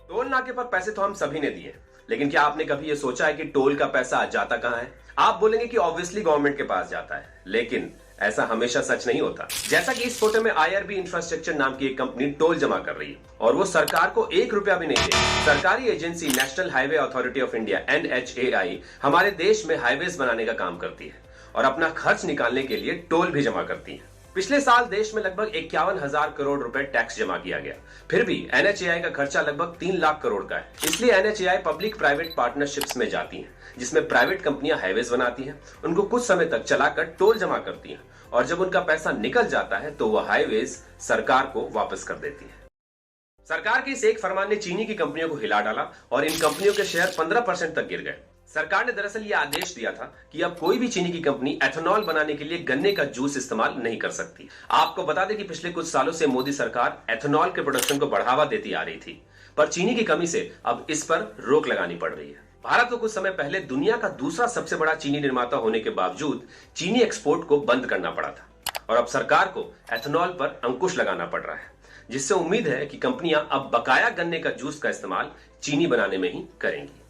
Toll नाके पर पैसे तो हम सभी ने दिए, लेकिन क्या आपने कभी ये सोचा है कि टोल का पैसा जाता कहां है? आप बोलेंगे कि ऑब्वियसली गवर्नमेंट के पास जाता है, लेकिन ऐसा हमेशा सच नहीं होता। जैसा कि इस फोटो में आईआरबी इंफ्रास्ट्रक्चर नाम की एक कंपनी टोल जमा कर रही है और वो सरकार को 1 रुपया भी नहीं दे। सरकारी agency national highway authority of India NHAI हमारे देश में हाईवेज बनाने का काम करती है और अपना खर्च निकालने के लिए टोल भी जमा करती है। पिछले साल देश में लगभग 51,000 करोड़ रुपए टैक्स जमा किया गया। फिर भी NHAI का खर्चा लगभग 3 लाख करोड़ का है। इसलिए NHAI पब्लिक प्राइवेट पार्टनरशिप्स में जाती है, जिसमें प्राइवेट कंपनियां हाईवेज बनाती हैं, उनको कुछ समय तक चलाकर टोल जमा करती हैं और जब उनका पैसा निकल जाता है तो वह हाईवेज सरकार को वापस कर देती है। सरकार के इस एक फरमान ने चीनी की कंपनियों को हिला डाला और इन कंपनियों के शेयर 15% तक गिर गए। सरकार ने दरअसल यह आदेश दिया था कि अब कोई भी चीनी की कंपनी एथेनॉल बनाने के लिए गन्ने का जूस इस्तेमाल नहीं कर सकती। आपको बता दें कि पिछले कुछ सालों से मोदी सरकार एथेनॉल के प्रोडक्शन को बढ़ावा देती आ रही थी, पर चीनी की कमी से अब इस पर रोक लगानी पड़ रही है। भारत को कुछ समय पहले दुनिया का दूसरा सबसे बड़ा चीनी निर्माता होने के बावजूद चीनी एक्सपोर्ट को बंद करना पड़ा था और अब सरकार को एथेनॉल पर अंकुश लगाना पड़ रहा है, जिससे उम्मीद है कि कंपनियां अब बकाया गन्ने का जूस का इस्तेमाल चीनी बनाने में ही करेंगी।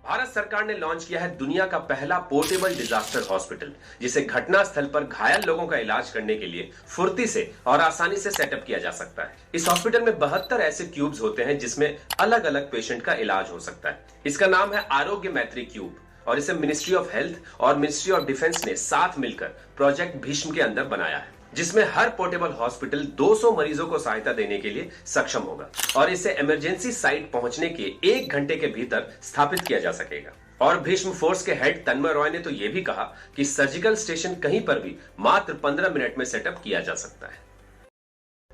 भारत सरकार ने लॉन्च किया है दुनिया का पहला पोर्टेबल डिजास्टर हॉस्पिटल, जिसे घटना स्थल पर घायल लोगों का इलाज करने के लिए फुर्ती से और आसानी से सेटअप किया जा सकता है। इस हॉस्पिटल में 72 ऐसे क्यूब्स होते हैं जिसमें अलग अलग पेशेंट का इलाज हो सकता है। इसका नाम है आरोग्य मैत्री क्यूब और इसे मिनिस्ट्री ऑफ हेल्थ और मिनिस्ट्री ऑफ डिफेंस ने साथ मिलकर प्रोजेक्ट भीष्म के अंदर बनाया है, जिसमें हर पोर्टेबल हॉस्पिटल 200 मरीजों को सहायता देने के लिए सक्षम होगा और इसे इमरजेंसी साइट पहुंचने के 1 घंटे के भीतर स्थापित किया जा सकेगा। और भीष्म फोर्स के हेड तन्मय रॉय ने तो यह भी कहा कि सर्जिकल स्टेशन कहीं पर भी मात्र 15 मिनट में सेटअप किया जा सकता है।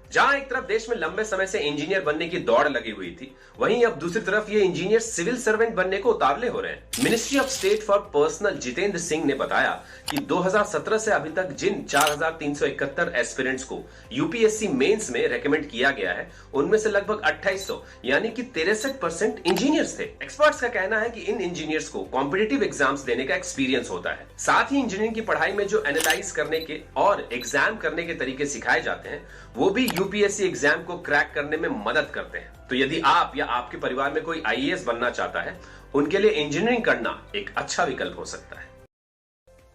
जहां एक तरफ देश में लंबे समय से इंजीनियर बनने की दौड़ लगी हुई थी, वहीं अब दूसरी तरफ ये इंजीनियर सिविल सर्वेंट बनने को उतावले हो रहे हैं। Ministry of state for personal Jitendra Singh ने बताया कि 2017 से अभी तक जिन 4,371 एस्पिरेंट्स को यूपीएससी मेंस में रेकमेंड किया गया है, उनमें से लगभग 2,800 यानी कि 63% इंजीनियर्स थे। एक्सपर्ट्स का कहना है कि इन इंजीनियर्स को कॉम्पिटिटिव एग्जाम्स देने का एक्सपीरियंस होता है। साथ ही इंजीनियरिंग की पढ़ाई में जो एनालाइज करने के और एग्जाम करने के तरीके सिखाए जाते हैं, वो भी यूपीएससी एग्जाम को क्रैक करने में मदद करते हैं। तो यदि आप या आपके परिवार में कोई आईएएस बनना चाहता है, उनके लिए इंजीनियरिंग करना एक अच्छा विकल्प हो सकता है।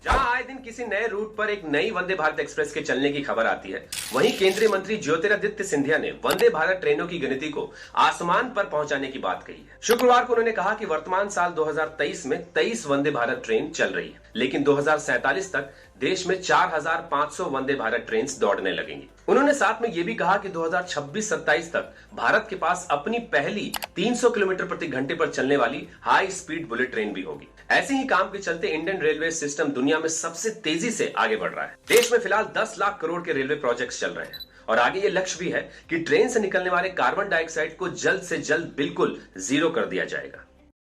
जहां आए दिन किसी नए रूट पर एक नई वंदे भारत एक्सप्रेस के चलने की खबर आती है, वहीं केंद्रीय मंत्री ज्योतिरादित्य सिंधिया ने वंदे भारत ट्रेनों की गिनती को आसमान पर पहुंचाने की बात कही है। शुक्रवार को उन्होंने कहा कि वर्तमान साल 2023 में 23 वंदे भारत ट्रेन चल रही है, लेकिन 2047 तक देश में 4,500 वंदे भारत ट्रेन दौड़ने लगेंगी। उन्होंने साथ में यह भी कहा कि 2026-27 तक भारत के पास अपनी पहली 300 किलोमीटर प्रति घंटे पर चलने वाली हाई स्पीड बुलेट ट्रेन भी होगी। ऐसे ही काम के चलते इंडियन रेलवे सिस्टम दुनिया में सबसे तेजी से आगे बढ़ रहा है। देश में फिलहाल 10 लाख करोड़ के रेलवे प्रोजेक्ट्स चल रहे हैं और आगे ये लक्ष्य भी है कि ट्रेन से निकलने वाले कार्बन डाइऑक्साइड को जल्द से जल्द बिल्कुल जीरो कर दिया जाएगा।